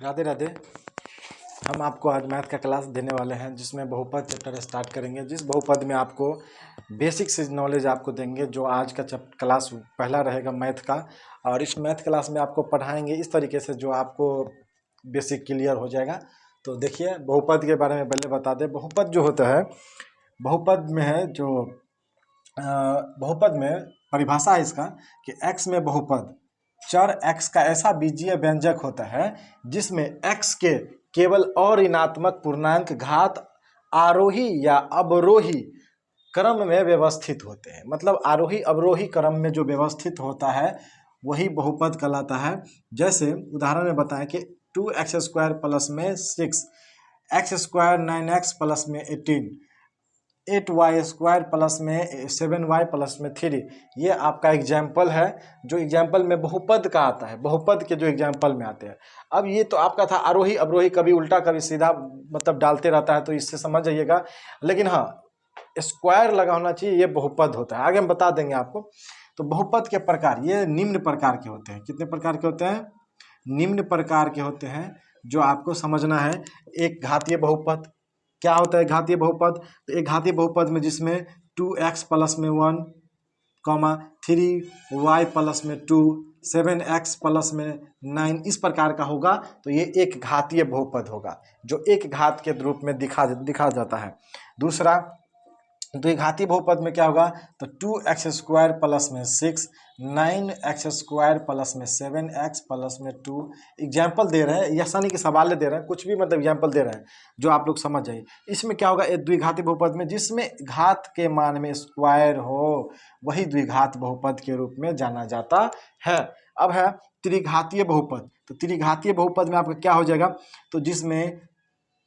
राधे राधे। हम आपको आज मैथ का क्लास देने वाले हैं जिसमें बहुपद चैप्टर स्टार्ट करेंगे। जिस बहुपद में आपको बेसिक से नॉलेज आपको देंगे, जो आज का क्लास पहला रहेगा मैथ का। और इस मैथ क्लास में आपको पढ़ाएंगे इस तरीके से जो आपको बेसिक क्लियर हो जाएगा। तो देखिए, बहुपद के बारे में पहले बता दें। बहुपद जो होता है, बहुपद में है जो बहुपद में परिभाषा है इसका कि x में बहुपद चर x का ऐसा बीजीय व्यंजक होता है जिसमें x के केवल अऋणात्मक पूर्णांक घात आरोही या अवरोही क्रम में व्यवस्थित होते हैं। मतलब आरोही अवरोही क्रम में जो व्यवस्थित होता है वही बहुपद कहलाता है। जैसे उदाहरण में बताएं कि 2x² प्लस में 6, x² 9x प्लस में 18, 8y² प्लस में 7y प्लस में 3। ये आपका एग्जाम्पल है जो एग्जाम्पल में बहुपद का आता है, बहुपद के जो एग्जाम्पल में आते हैं। अब ये तो आपका था आरोही अवरोही, कभी उल्टा कभी सीधा मतलब डालते रहता है, तो इससे समझ जाइएगा। लेकिन हाँ, स्क्वायर लगा होना चाहिए, ये बहुपद होता है। आगे हम बता देंगे आपको। तो बहुपद के प्रकार ये निम्न प्रकार के होते हैं। कितने प्रकार के होते हैं? निम्न प्रकार के होते हैं, जो आपको समझना है। एक घातीय बहुपद। क्या होता है घातीय बहुपद? तो एक घातीय बहुपद में जिसमें 2x प्लस में 1, 3y प्लस में 2, 7x प्लस में 9 इस प्रकार का होगा, तो ये एक घातीय बहुपद होगा जो एक घात के रूप में दिखा जाता है। दूसरा, द्विघाती बहुपद में क्या होगा? तो 2x² प्लस में 6, 9x² प्लस में 7x प्लस में 2। एग्जाम्पल दे रहे हैं, ऐसा नहीं कि सवाल दे रहे हैं, कुछ भी मतलब एग्जाम्पल दे रहे हैं जो आप लोग समझ जाइए। इसमें क्या होगा? एक द्विघाती बहुपद में जिसमें घात के मान में स्क्वायर हो वही द्विघात बहुपद के रूप में जाना जाता है। अब है त्रिघातीय बहुपद। तो त्रिघातीय बहुपद में आपका क्या हो जाएगा? तो जिसमें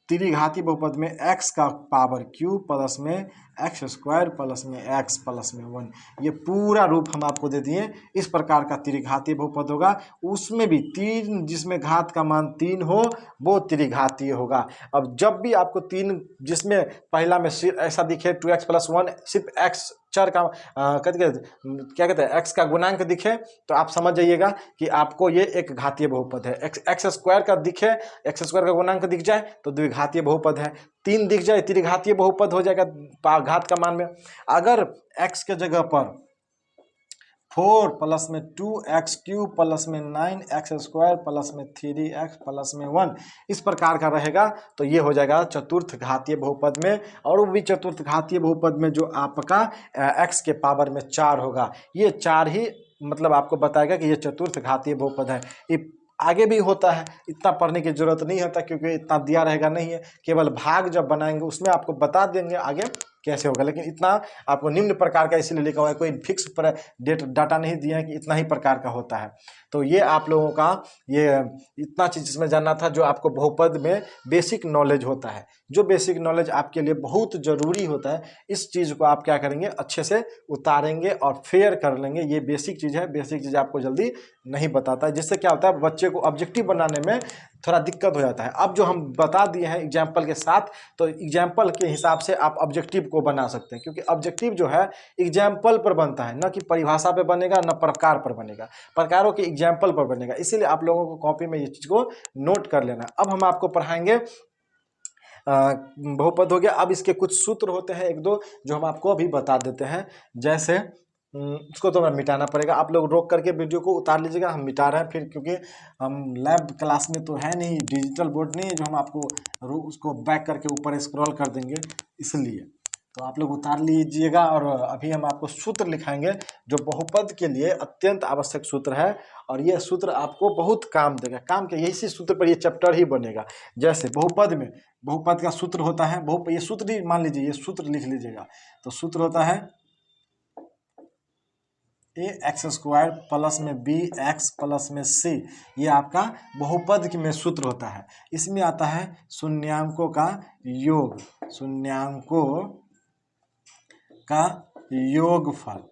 त्रिघाती बहुपद में x का पावर q प्लस में x² प्लस में x प्लस में 1, ये पूरा रूप हम आपको दे दिए। इस प्रकार का त्रिघातीय बहुपद होगा। उसमें भी तीन, जिसमें घात का मान 3 हो वो त्रिघातीय होगा। अब जब भी आपको तीन, जिसमें पहला में सिर्फ ऐसा दिखे 2x प्लस 1, सिर्फ x चर का क्या कहते हैं x का गुणांक दिखे, तो आप समझ जाइएगा कि आपको ये एक घातीय बहुपद है। x² का दिखे, x² का गुणांक दिख जाए तो द्विघातीय बहुपद है। 3 दिख जाए त्रिघातीय बहुपद हो जाएगा घात का मान में। अगर x के जगह पर 4 प्लस में 2x³ प्लस में 9x² प्लस में 3x प्लस में 1 इस प्रकार का रहेगा, तो ये हो जाएगा चतुर्थ घातीय बहुपद में। और वो भी चतुर्थ घातीय बहुपद में जो आपका x के पावर में 4 होगा। ये 4 ही मतलब आपको बताएगा कि ये चतुर्थ घातीय बहुपद है। ये आगे भी होता है, इतना पढ़ने की जरूरत नहीं होता क्योंकि इतना दिया रहेगा नहीं है। केवल भाग जब बनाएंगे उसमें आपको बता देंगे आगे कैसे होगा। लेकिन इतना आपको निम्न प्रकार का इसलिए लिखा हुआ है, कोई फिक्स पर डाटा नहीं दिया है कि इतना ही प्रकार का होता है। तो ये आप लोगों का ये इतना चीज़ इसमें जानना था जो आपको बहुपद में बेसिक नॉलेज होता है, जो बेसिक नॉलेज आपके लिए बहुत ज़रूरी होता है। इस चीज़ को आप क्या करेंगे? अच्छे से उतारेंगे और फेयर कर लेंगे। ये बेसिक चीज़ है, बेसिक चीज़ आपको जल्दी नहीं बताता है, जिससे क्या होता है बच्चे को ऑब्जेक्टिव बनाने में थोड़ा दिक्कत हो जाता है। अब जो हम बता दिए हैं एग्जाम्पल के साथ, तो एग्जाम्पल के हिसाब से आप ऑब्जेक्टिव को बना सकते हैं, क्योंकि ऑब्जेक्टिव जो है एग्जाम्पल पर बनता है, न कि परिभाषा पे बनेगा, न प्रकार पर बनेगा, प्रकारों के एग्जाम्पल पर बनेगा। इसीलिए आप लोगों को कॉपी में ये चीज़ को नोट कर लेना। अब हम आपको पढ़ाएंगे बहुपद हो गया। अब इसके कुछ सूत्र होते हैं एक दो जो हम आपको अभी बता देते हैं। जैसे उसको तो हमें मिटाना पड़ेगा, आप लोग रोक करके वीडियो को उतार लीजिएगा, हम मिटा रहे हैं फिर, क्योंकि हम लैब क्लास में तो है नहीं, डिजिटल बोर्ड नहीं है जो हम आपको उसको बैक करके ऊपर स्क्रॉल कर देंगे, इसलिए तो आप लोग उतार लीजिएगा। और अभी हम आपको सूत्र लिखाएंगे जो बहुपद के लिए अत्यंत आवश्यक सूत्र है, और ये सूत्र आपको बहुत काम देगा। काम के इसी सूत्र पर ये चैप्टर ही बनेगा। जैसे बहुपद में, बहुपद का सूत्र होता है, ये सूत्र ही मान लीजिए, ये सूत्र लिख लीजिएगा। तो सूत्र होता है ax² प्लस में bx प्लस में c, ये आपका बहुपद में सूत्र होता है। इसमें आता है शून्यांकों का योग, शून्यांकों का योगफल।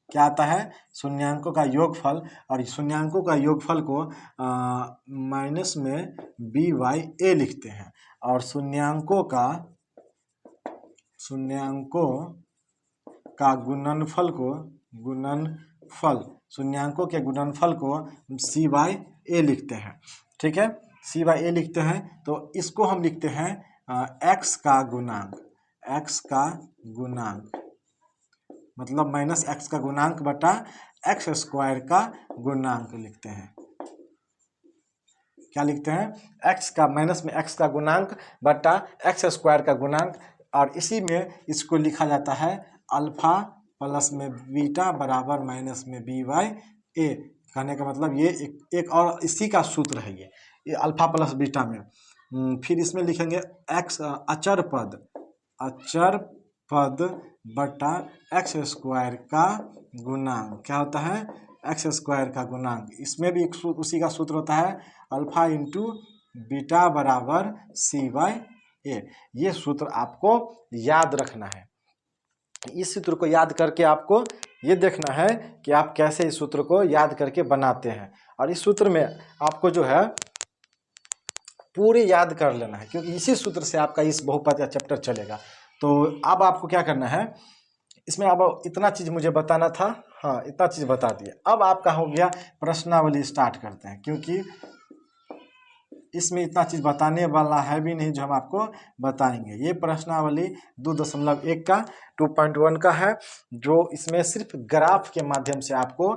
क्या आता है? शून्यांकों का योगफल। और शून्यांकों का योगफल को माइनस में b/a लिखते हैं। और शून्यांकों का गुणनफल को शून्यांकों के गुणनफल को c/a लिखते हैं। ठीक है। सी बाई ए लिखते हैं तो इसको हम लिखते हैं एक्स का गुणांक, एक्स का गुणांक मतलब माइनस एक्स का गुणांक बटा एक्स स्क्वायर का गुणांक लिखते हैं। क्या लिखते हैं? एक्स का माइनस में एक्स का गुणांक बटा एक्स स्क्वायर का गुणांक, और इसी में इसको लिखा जाता है अल्फा प्लस में बीटा बराबर माइनस में बी बाई ए। कहने का मतलब ये एक और इसी का सूत्र है ये अल्फा प्लस बीटा में। फिर इसमें लिखेंगे एक्स अचर पद बटा एक्स स्क्वायर का गुणांक। क्या होता है? एक्स स्क्वायर का गुणांक। इसमें भी उसी का सूत्र होता है अल्फा इंटू बीटा बराबर सी बाई ए। ये सूत्र आपको याद रखना है। इस सूत्र को याद करके आपको ये देखना है कि आप कैसे इस सूत्र को याद करके बनाते हैं, और इस सूत्र में आपको जो है पूरे याद कर लेना है, क्योंकि इसी सूत्र से आपका इस बहुपद का चैप्टर चलेगा। तो अब आपको क्या करना है, इसमें अब इतना चीज़ मुझे बताना था, हाँ इतना चीज़ बता दिए। अब आपका हो गया प्रश्नावली स्टार्ट करते हैं, क्योंकि इसमें इतना चीज़ बताने वाला है भी नहीं जो हम आपको बताएंगे। ये प्रश्नावली 2.1 का 2.1 का है, जो इसमें सिर्फ ग्राफ के माध्यम से आपको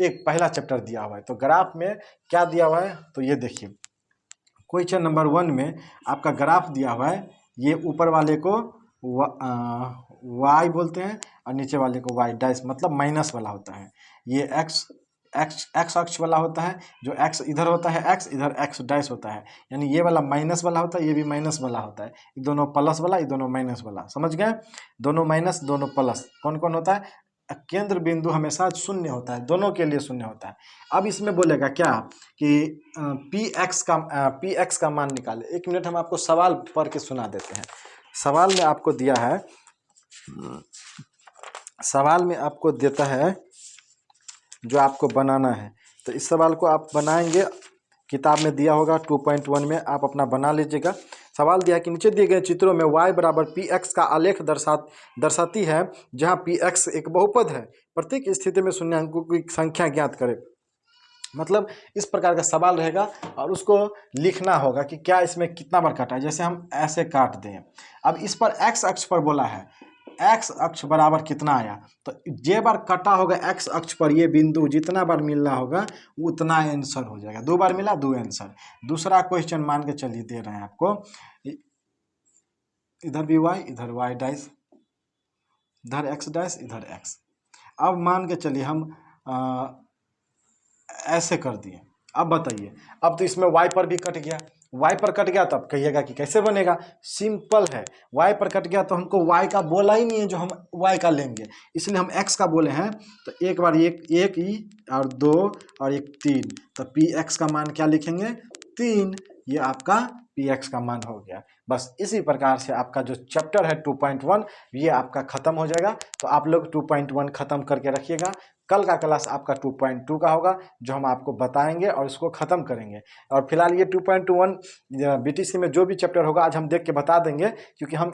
एक पहला चैप्टर दिया हुआ है। तो ग्राफ में क्या दिया हुआ है तो ये देखिए, क्वेश्चन नंबर 1 में आपका ग्राफ दिया हुआ है। ये ऊपर वाले को y बोलते हैं और नीचे वाले को y डैश मतलब माइनस वाला होता है। ये x अक्ष वाला होता है, जो x इधर होता है x, इधर x डैश होता है, यानी ये वाला माइनस वाला होता है, ये भी माइनस वाला होता है। ये दोनों प्लस वाला, ये दोनों माइनस वाला, समझ गए? दोनों माइनस दोनों प्लस कौन कौन होता है? केंद्र बिंदु हमेशा शून्य होता है, दोनों के लिए शून्य होता है। अब इसमें बोलेगा क्या कि पी एक्स का मान निकाले। 1 मिनट हम आपको सवाल पढ़ के सुना देते हैं। सवाल में आपको दिया है, सवाल में आपको देता है जो आपको बनाना है। तो इस सवाल को आप बनाएंगे, किताब में दिया होगा 2.1 में, आप अपना बना लीजिएगा। सवाल दिया कि नीचे दिए गए चित्रों में y बराबर पी एक्स का आलेख दर्शाती है, जहां पी एक्स एक बहुपद है। प्रत्येक स्थिति में शून्याङ्कों की संख्या ज्ञात करें। मतलब इस प्रकार का सवाल रहेगा और उसको लिखना होगा कि क्या इसमें कितना बार काटा है। जैसे हम ऐसे काट दें, अब इस पर x अक्ष पर बोला है, x अक्ष बराबर कितना आया, तो जे बार कटा होगा x अक्ष पर ये बिंदु जितना बार मिलना होगा उतना आंसर हो जाएगा। 2 बार मिला 2 आंसर। दूसरा क्वेश्चन मान के चलिए दे रहे हैं आपको, इधर भी y, इधर y डैश, इधर x डैश, इधर x। अब मान के चलिए हम ऐसे कर दिए। अब बताइए, अब तो इसमें y पर भी कट गया, y पर कट गया तो अब कहिएगा कि कैसे बनेगा। सिंपल है, y पर कट गया तो हमको y का बोला ही नहीं है जो हम y का लेंगे, इसलिए हम x का बोले हैं। तो एक बार एक ई और 2 और 1 3, तो पी एक्स का मान क्या लिखेंगे? 3। ये आपका पी एक्स का मान हो गया। बस इसी प्रकार से आपका जो चैप्टर है 2.1 ये आपका ख़त्म हो जाएगा। तो आप लोग 2.1 ख़त्म करके रखिएगा। कल का क्लास आपका 2.2 का होगा, जो हम आपको बताएंगे और इसको ख़त्म करेंगे। और फिलहाल ये 2.1 बीटीसी में जो भी चैप्टर होगा आज हम देख के बता देंगे, क्योंकि हम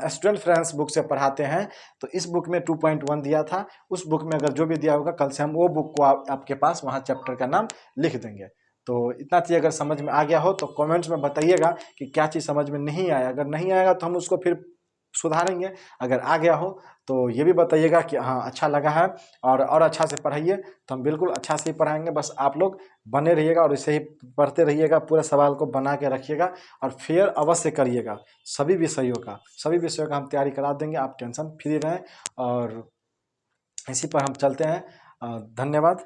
स्टूडेंट फ्रेंड्स बुक से पढ़ाते हैं। तो इस बुक में 2.1 दिया था, उस बुक में अगर जो भी दिया होगा कल से हम वो बुक को आपके पास वहाँ चैप्टर का नाम लिख देंगे। तो इतना चीज़ अगर समझ में आ गया हो तो कमेंट्स में बताइएगा कि क्या चीज़ समझ में नहीं आया। अगर नहीं आएगा तो हम उसको फिर सुधारेंगे, अगर आ गया हो तो ये भी बताइएगा कि हाँ अच्छा लगा है और अच्छा से पढ़ाइए, तो हम बिल्कुल अच्छा से ही पढ़ाएंगे। बस आप लोग बने रहिएगा और इसे ही पढ़ते रहिएगा, पूरे सवाल को बना के रखिएगा और फेयर अवश्य करिएगा। सभी विषयों का हम तैयारी करा देंगे, आप टेंशन फ्री रहें। और इसी पर हम चलते हैं। धन्यवाद।